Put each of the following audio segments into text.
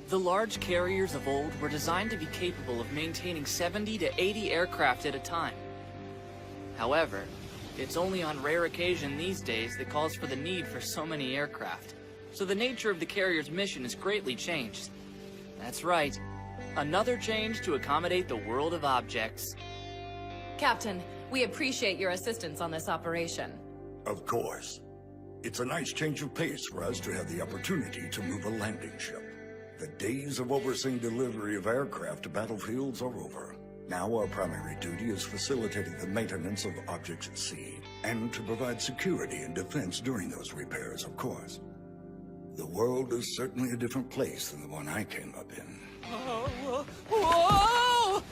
The large carriers of old were designed to be capable of maintaining 70 to 80 aircraft at a time. However, it's only on rare occasion these days that calls for the need for so many aircraft. So the nature of the carrier's mission has greatly changed. That's right, another change to accommodate the world of objects. Captain, we appreciate your assistance on this operation. Of course. It's a nice change of pace for us to have the opportunity to move a landing ship. The days of overseeing delivery of aircraft to battlefields are over. Now our primary duty is facilitating the maintenance of objects at sea, and to provide security and defense during those repairs, of course. The world is certainly a different place than the one I came up in. Whoa!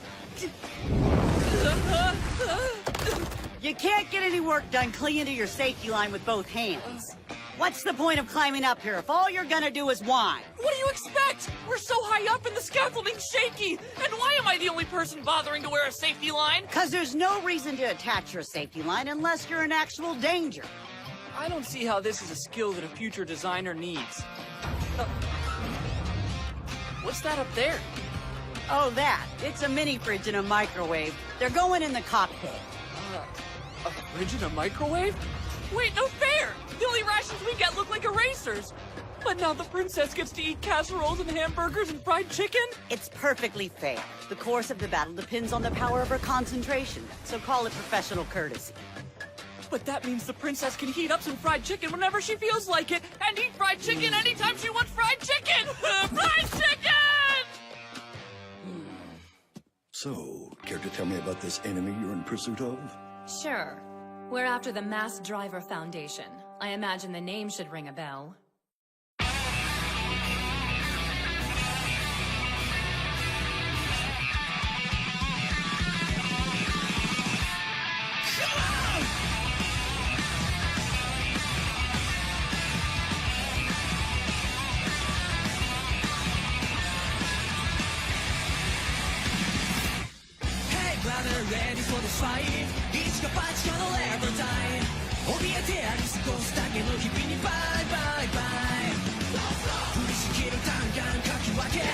You can't get any work done clinging to your safety line with both hands. What's the point of climbing up here if all you're gonna do is whine? What do you expect? We're so high up and the scaffolding's shaky! And why am I the only person bothering to wear a safety line? 'Cause there's no reason to attach your safety line unless you're in actual danger. I don't see how this is a skill that a future designer needs. What's that up there? Oh, that. It's a mini fridge and a microwave. They're going in the cockpit. A fridge and a microwave? Wait, no fair! The only rations we get look like erasers! But now the princess gets to eat casseroles and hamburgers and fried chicken? It's perfectly fair. The course of the battle depends on the power of her concentration, so call it professional courtesy. But that means the princess can heat up some fried chicken whenever she feels like it, and eat fried chicken anytime she wants fried chicken! Fried chicken! So, care to tell me about this enemy you're in pursuit of? Sure. We're after the Mass Driver Foundation. I imagine the name should ring a bell. Ready for the fight 一か八かのレベルタイム怯えてやり過ごすだけの日々にバイバイバイ降りしきる弾丸かき分け鮮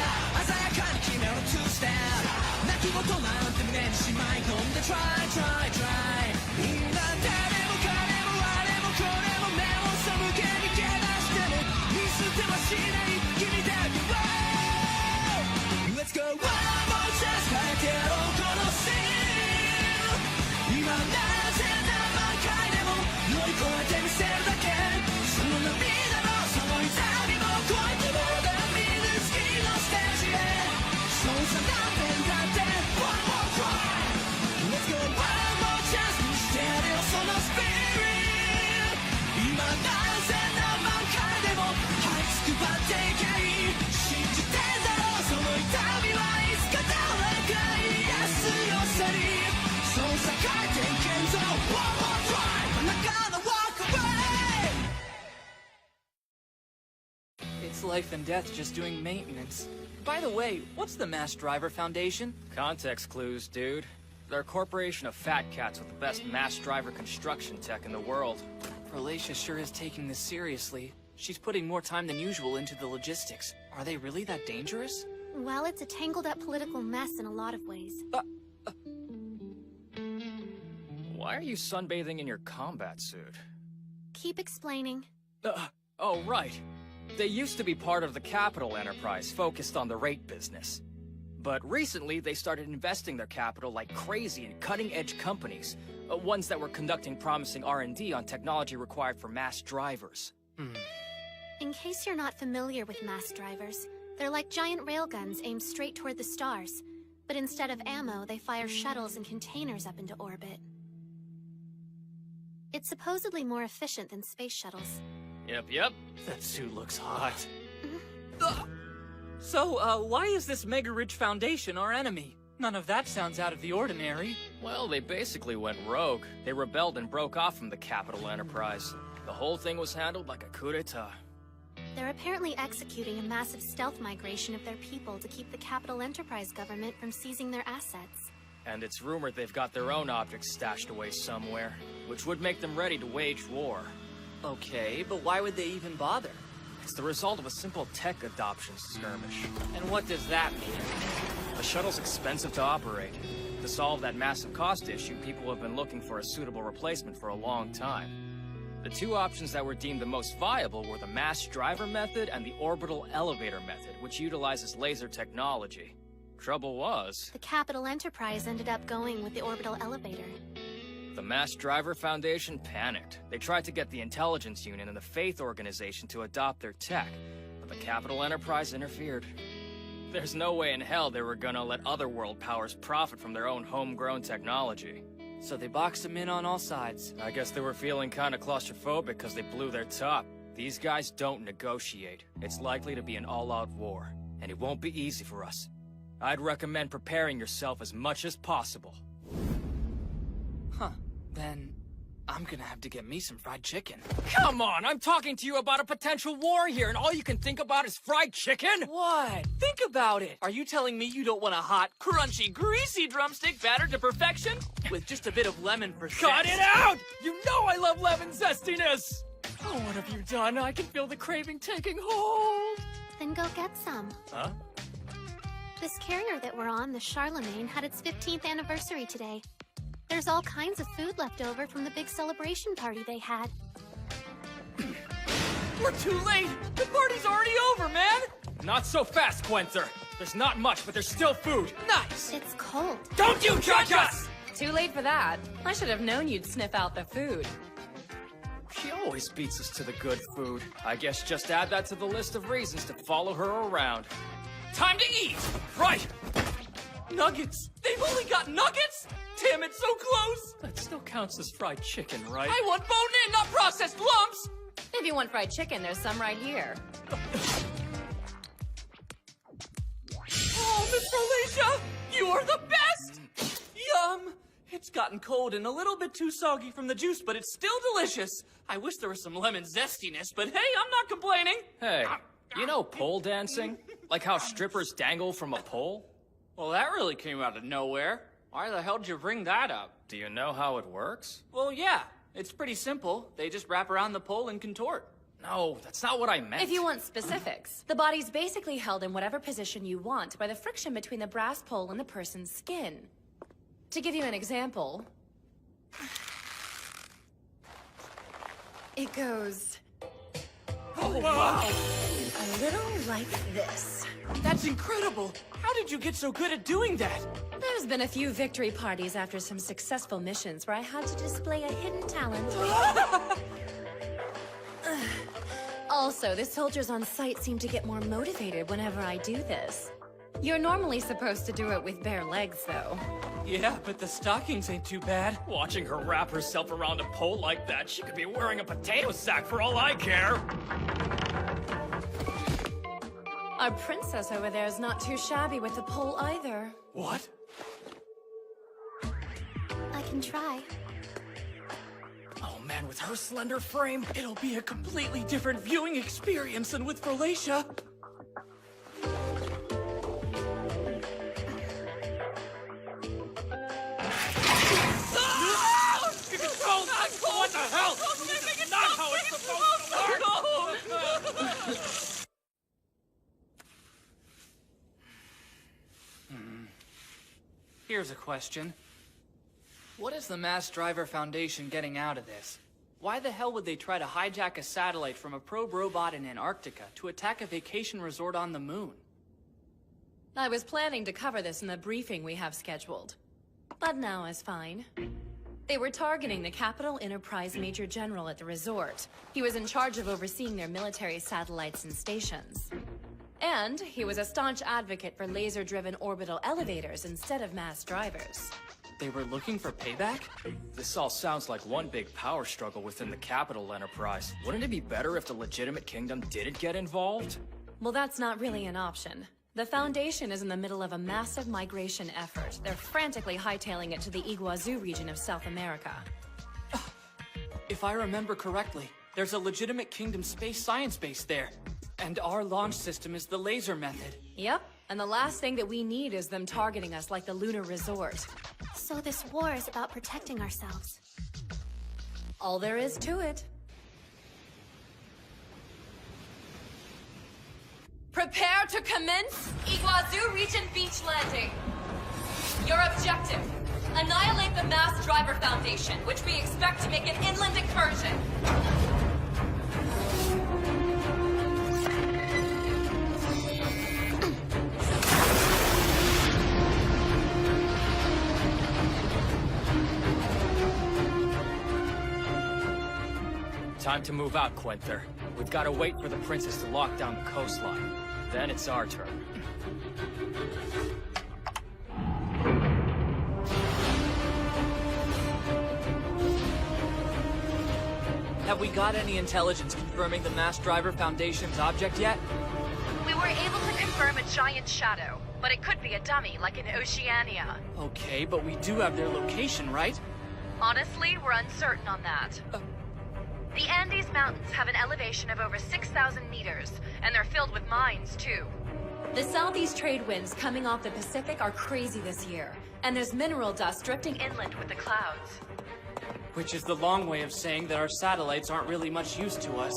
やかに決めろ2ステップ泣き言なんて胸にしまい込んで Try try try みんな誰も彼もあれもこれも目を背けにけ出しても見捨てはしない君だけは Let's go one more chance 変えてやろうこのシーン今なぜ何万回でも乗り越えてみせるだけその涙もその痛みも超えてもだ見ぬ月のステージへそうさ何年だって One more try Let's go one more chance 見捨てやれよそのスピリット今なぜ何万回でも這いつくばっていけい信じてんだろうその痛みはいつか誰か癒すよさに It's life and death just doing maintenance. By the way, what's the Mass Driver Foundation? Context clues, dude. They're a corporation of fat cats with the best mass driver construction tech in the world. Relacia sure is taking this seriously. She's putting more time than usual into the logistics. Are they really that dangerous? Well, it's a tangled up political mess in a lot of ways. Why are you sunbathing in your combat suit? Keep explaining. Oh, right. They used to be part of the Capital Enterprise, focused on the rate business. But recently, they started investing their capital like crazy in cutting-edge companies, ones that were conducting promising R&D on technology required for mass drivers. In case you're not familiar with mass drivers, they're like giant railguns aimed straight toward the stars. But instead of ammo, they fire shuttles and containers up into orbit. It's supposedly more efficient than space shuttles. Yep. That suit looks hot. So, why is this Mega Ridge Foundation our enemy? None of that sounds out of the ordinary. Well, they basically went rogue. They rebelled and broke off from the Capital Enterprise. The whole thing was handled like a coup d'etat. They're apparently executing a massive stealth migration of their people to keep the Capital Enterprise government from seizing their assets. And it's rumored they've got their own objects stashed away somewhere, which would make them ready to wage war. Okay, but why would they even bother? It's the result of a simple tech adoption skirmish. And what does that mean? The shuttle's expensive to operate. To solve that massive cost issue, people have been looking for a suitable replacement for a long time. The two options that were deemed the most viable were the mass driver method and the orbital elevator method, which utilizes laser technology. Trouble was, The Capital Enterprise ended up going with the orbital elevator. the Mass Driver Foundation panicked. They tried to get the Intelligence Unit and the Faith Organization to adopt their tech, but the Capital Enterprise interfered. There's no way in hell they were gonna let other world powers profit from their own homegrown technology. So they boxed him in on all sides. I guess they were feeling kinda claustrophobic because they blew their top. These guys don't negotiate. It's likely to be an all-out war, and it won't be easy for us. I'd recommend preparing yourself as much as possible. Huh. Then I'm gonna have to get me some fried chicken. Come on, I'm talking to you about a potential war here, and all you can think about is fried chicken? What? Think about it. Are you telling me you don't want a hot, crunchy, greasy drumstick battered to perfection? With just a bit of lemon for zest? Cut it out! You know I love lemon zestiness! Oh, what have you done? I can feel the craving taking hold! Then go get some. Huh? This carrier that we're on, the Charlemagne, had its 15th anniversary today. There's all kinds of food left over from the big celebration party they had. We're too late! The party's already over, man! Not so fast, Quenzer. There's not much, but there's still food. Nice! It's cold. Don't you judge us! Too late for that. I should have known you'd sniff out the food. She always beats us to the good food. I guess just add that to the list of reasons to follow her around. Time to eat! Right! Nuggets! They've only got nuggets?! Damn, it's so close! That still counts as fried chicken, right? I want bone-in, not processed lumps! If you want fried chicken, there's some right here. Oh, Miss Felicia! You are the best! Yum! It's gotten cold and a little bit too soggy from the juice, but it's still delicious. I wish there was some lemon zestiness, but hey, I'm not complaining. Hey, you know pole dancing? Like how strippers dangle from a pole? Well, that really came out of nowhere. Why the hell did you bring that up? Do you know how it works? Well, yeah. It's pretty simple. They just wrap around the pole and contort. No, that's not what I meant. If you want specifics, the body's basically held in whatever position you want by the friction between the brass pole and the person's skin. To give you an example, it goes a little like this. That's incredible! How did you get so good at doing that? There's been a few victory parties after some successful missions where I had to display a hidden talent. Also, the soldiers on site seem to get more motivated whenever I do this. You're normally supposed to do it with bare legs, though. Yeah, but the stockings ain't too bad. Watching her wrap herself around a pole like that, she could be wearing a potato sack for all I care. Our princess over there is not too shabby with the pole either. What? I can try. Oh man, with her slender frame, It'll be a completely different viewing experience than with Felicia. What the hell? This is not how it's supposed to work! Here's a question. What is the Mass Driver Foundation getting out of this? Why the hell would they try to hijack a satellite from a probe robot in Antarctica to attack a vacation resort on the moon? I was planning to cover this in the briefing we have scheduled. But now is fine. They were targeting the Capital Enterprise Major General at the resort. He was in charge of overseeing their military satellites and stations. And he was a staunch advocate for laser-driven orbital elevators instead of mass drivers. They were looking for payback? This all sounds like one big power struggle within the Capital Enterprise. Wouldn't it be better if the legitimate kingdom didn't get involved? Well, that's not really an option. The Foundation is in the middle of a massive migration effort. They're frantically hightailing it to the Iguazu region of South America. If I remember correctly, there's a legitimate kingdom space science base there. And our launch system is the laser method. Yep, and the last thing that we need is them targeting us like the Lunar Resort. So this war is about protecting ourselves. All there is to it. Prepare to commence Iguazu Region Beach Landing. Your objective: annihilate the Mass Driver Foundation, which we expect to make an inland incursion. Time to move out, Quenther. We've got to wait for the princess to lock down the coastline. Then it's our turn. Have we got any intelligence confirming the Mass Driver Foundation's object yet? We were able to confirm a giant shadow, but it could be a dummy, like in Oceania. Okay, but we do have their location, right? Honestly, we're uncertain on that. The Andes Mountains have an elevation of over 6,000 meters, and they're filled with mines, too. The southeast trade winds coming off the Pacific are crazy this year, and there's mineral dust drifting inland with the clouds. Which is the long way of saying that our satellites aren't really much use to us.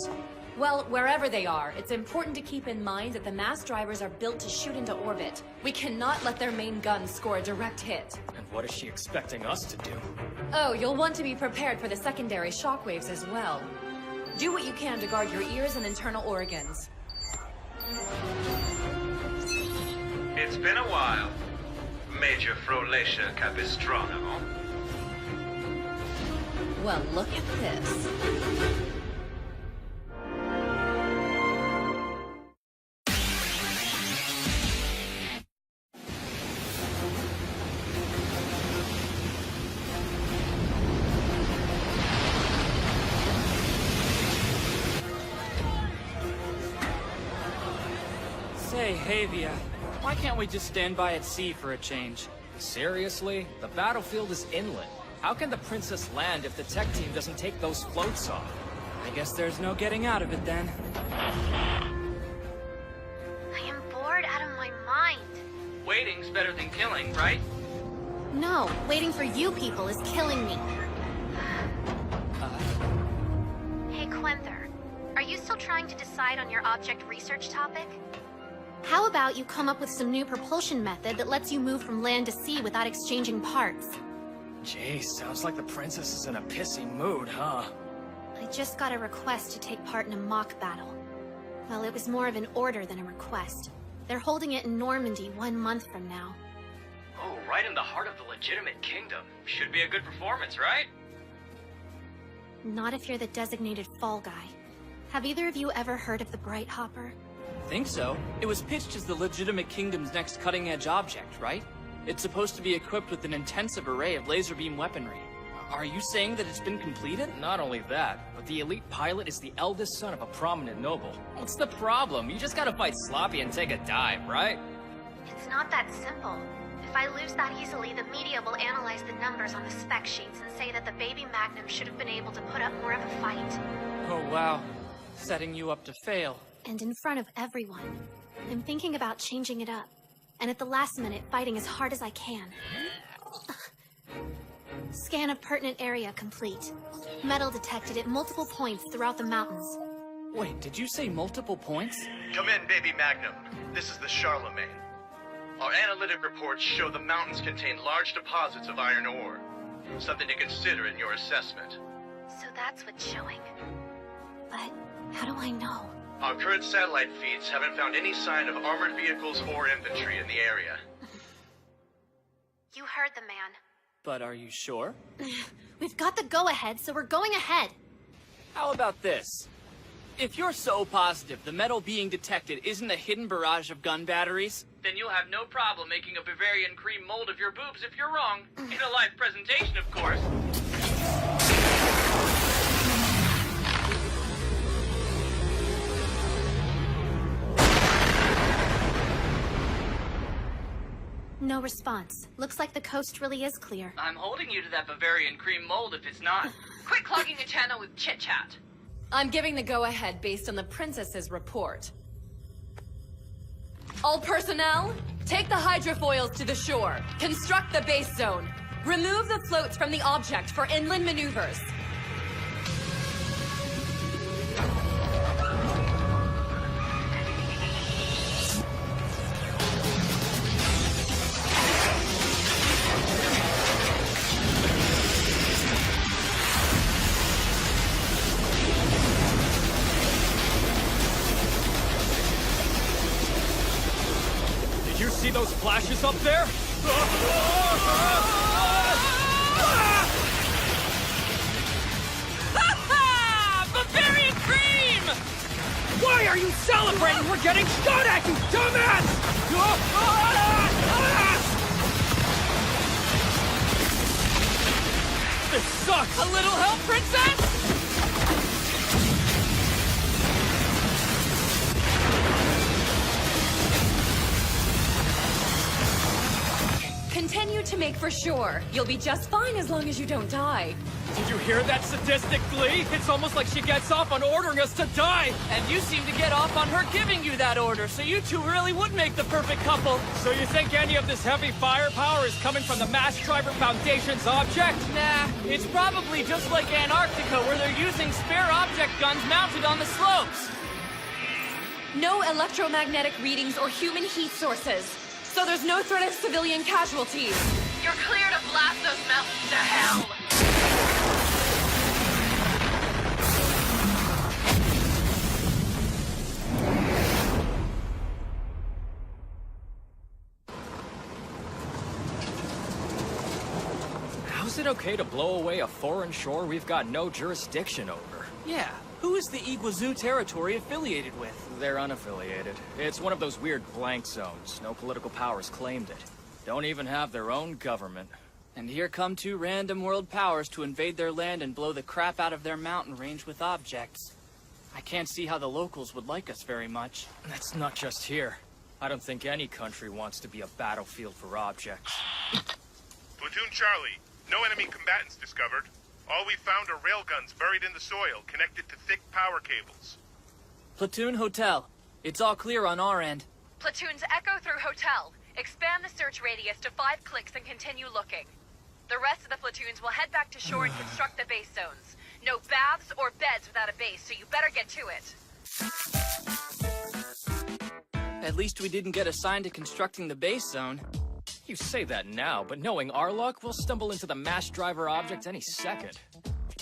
Well, wherever they are, it's important to keep in mind that the mass drivers are built to shoot into orbit. We cannot let their main guns score a direct hit. And what is she expecting us to do? Oh, you'll want to be prepared for the secondary shockwaves as well. Do what you can to guard your ears and internal organs. It's been a while. Major Frolacia Capistrano. Well, look at this. Say, Havia, why can't we just stand by at sea for a change? Seriously? The battlefield is inland. How can the princess land if the tech team doesn't take those floats off? I guess there's no getting out of it then. I am bored out of my mind. Waiting's better than killing, right? No, waiting for you people is killing me. Hey, Quenther. Are you still trying to decide on your object research topic? How about you come up with some new propulsion method that lets you move from land to sea without exchanging parts? Jeez, sounds like the princess is in a pissy mood, huh? I just got a request to take part in a mock battle. Well, it was more of an order than a request. They're holding it in Normandy 1 month from now. Oh, right in the heart of the legitimate kingdom. Should be a good performance, right? Not if you're the designated fall guy. Have either of you ever heard of the Bright Hopper? Think so. It was pitched as the legitimate kingdom's next cutting-edge object, right? It's supposed to be equipped with an intensive array of laser beam weaponry. Are you saying that it's been completed? Not only that, but the elite pilot is the eldest son of a prominent noble. What's the problem? You just gotta fight sloppy and take a dive, right? It's not that simple. If I lose that easily, the media will analyze the numbers on the spec sheets and say that the baby Magnum should have been able to put up more of a fight. Oh, wow. Setting you up to fail. And in front of everyone. I'm thinking about changing it up. And at the last minute, fighting as hard as I can. Scan of pertinent area complete. Metal detected at multiple points throughout the mountains. Wait, did you say multiple points? Come in, baby Magnum. This is the Charlemagne. Our analytic reports show the mountains contain large deposits of iron ore. Something to consider in your assessment. So that's what's showing. But how do I know? Our current satellite feeds haven't found any sign of armored vehicles or infantry in the area. You heard the man. But are you sure? We've got the go-ahead, so we're going ahead. How about this? If you're so positive the metal being detected isn't a hidden barrage of gun batteries, then you'll have no problem making a Bavarian cream mold of your boobs if you're wrong. In a live presentation, of course. No response. Looks like the coast really is clear. I'm holding you to that Bavarian cream mold if it's not. Quit clogging the channel with chit-chat. I'm giving the go-ahead based on the princess's report. All personnel, take the hydrofoils to the shore. Construct the base zone. Remove the floats from the object for inland maneuvers. You see those flashes up there? Bavarian cream! Why are you celebrating? We're getting shot at, you dumbass! This sucks! A little help, princess? Continue to make for shore. You'll be just fine as long as you don't die. Did you hear that sadistic glee? It's almost like she gets off on ordering us to die! And you seem to get off on her giving you that order, so you two really would make the perfect couple. So you think any of this heavy firepower is coming from the Mass Driver Foundation's object? Nah, it's probably just like Antarctica, where they're using spare object guns mounted on the slopes. No electromagnetic readings or human heat sources. So there's no threat of civilian casualties. You're clear to blast those mountains to hell! How's it okay to blow away a foreign shore we've got no jurisdiction over? Yeah, who is the Iguazu territory affiliated with? They're unaffiliated. It's one of those weird blank zones. No political powers claimed it. Don't even have their own government. And here come two random world powers to invade their land and blow the crap out of their mountain range with objects. I can't see how the locals would like us very much. That's not just here. I don't think any country wants to be a battlefield for objects. Platoon Charlie, no enemy combatants discovered. All we found are railguns buried in the soil, connected to thick power cables. Platoon Hotel. It's all clear on our end. Platoons Echo through Hotel. Expand the search radius to 5 clicks and continue looking. The rest of the platoons will head back to shore and construct the base zones. No baths or beds without a base, so you better get to it. At least we didn't get assigned to constructing the base zone. You say that now, but knowing our luck, we'll stumble into the Mass Driver object any second.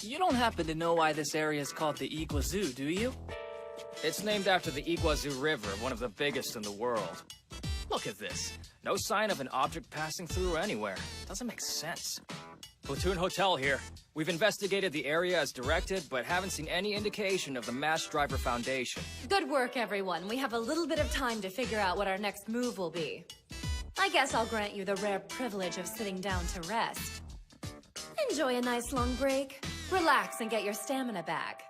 You don't happen to know why this area is called the Iguazu, do you? It's named after the Iguazu River, one of the biggest in the world. Look at this. No sign of an object passing through anywhere. Doesn't make sense. Platoon Hotel here. We've investigated the area as directed, but haven't seen any indication of the Mass Driver Foundation. Good work, everyone. We have a little bit of time to figure out what our next move will be. I guess I'll grant you the rare privilege of sitting down to rest. Enjoy a nice long break. Relax and get your stamina back.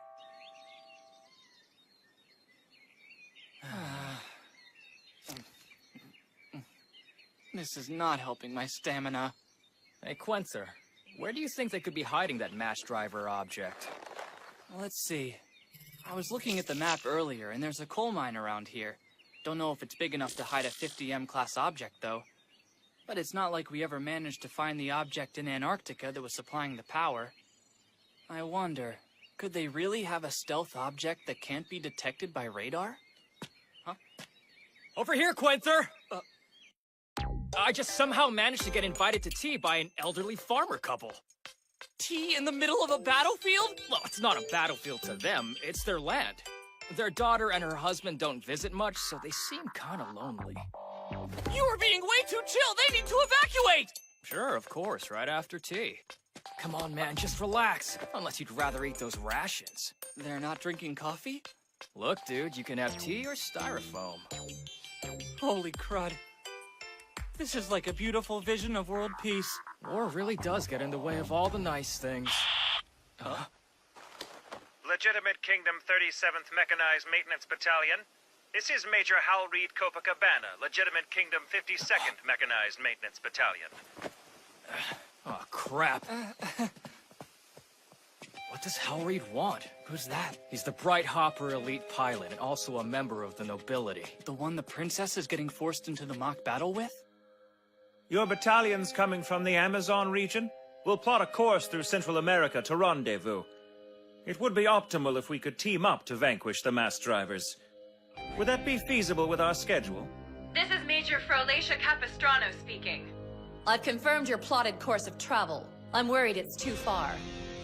This is not helping my stamina. Hey, Quenther, where do you think they could be hiding that Mass Driver object? Let's see. I was looking at the map earlier, and there's a coal mine around here. Don't know if it's big enough to hide a 50M class object, though. But it's not like we ever managed to find the object in Antarctica that was supplying the power. I wonder, could they really have a stealth object that can't be detected by radar? Huh? Over here, Quenther! I just somehow managed to get invited to tea by an elderly farmer couple. Tea in the middle of a battlefield? Well, it's not a battlefield to them, it's their land. Their daughter and her husband don't visit much, so they seem kind of lonely. You are being way too chill! They need to evacuate! Sure, of course, right after tea. Come on, man, just relax. Unless you'd rather eat those rations. They're not drinking coffee? Look, dude, you can have tea or styrofoam. Holy crud. This is like a beautiful vision of world peace. War really does get in the way of all the nice things. Huh? Legitimate Kingdom 37th Mechanized Maintenance Battalion. This is Major Hal Reed Copacabana, Legitimate Kingdom 52nd Mechanized Maintenance Battalion. Oh, crap. What does Hal Reed want? Who's that? He's the Bright Hopper elite pilot and also a member of the nobility. The one the princess is getting forced into the mock battle with? Your battalion's coming from the Amazon region? We'll plot a course through Central America to rendezvous. It would be optimal if we could team up to vanquish the mass drivers. Would that be feasible with our schedule? This is Major Frolacia Capistrano speaking. I've confirmed your plotted course of travel. I'm worried it's too far.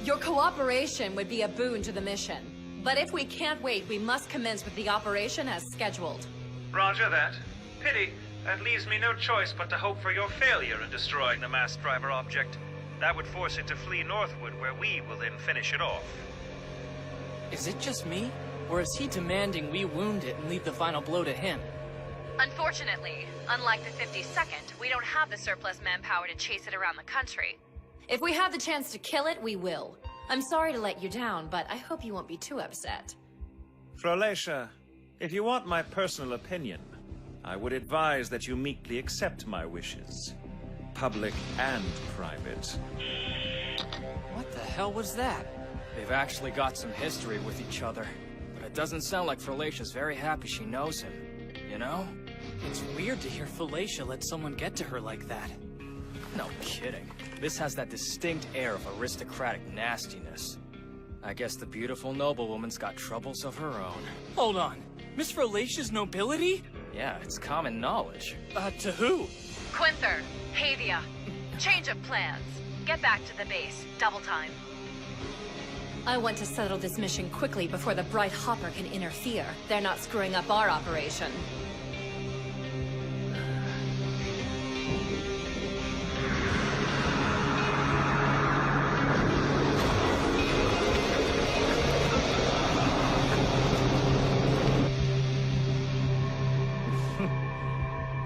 Your cooperation would be a boon to the mission. But if we can't wait, we must commence with the operation as scheduled. Roger that. Pity. That leaves me no choice but to hope for your failure in destroying the mass driver object. That would force it to flee northward, where we will then finish it off. Is it just me? Or is he demanding we wound it and leave the final blow to him? Unfortunately, unlike the 52nd, we don't have the surplus manpower to chase it around the country. If we have the chance to kill it, we will. I'm sorry to let you down, but I hope you won't be too upset. Frolatia, if you want my personal opinion, I would advise that you meekly accept my wishes. Public and private. What the hell was that? They've actually got some history with each other. But it doesn't sound like Frolatia's very happy she knows him. You know? It's weird to hear Falacia let someone get to her like that. No kidding. This has that distinct air of aristocratic nastiness. I guess the beautiful noblewoman's got troubles of her own. Hold on. Miss Falacia's nobility? Yeah, it's common knowledge. To who? Quinther, Havia, change of plans. Get back to the base. Double time. I want to settle this mission quickly before the Bright Hopper can interfere. They're not screwing up our operation.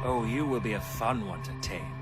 Oh, you will be a fun one to tame.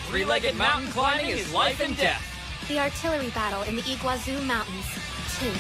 Three-legged mountain climbing is life and death. The artillery battle in the Iguazu Mountains. 2.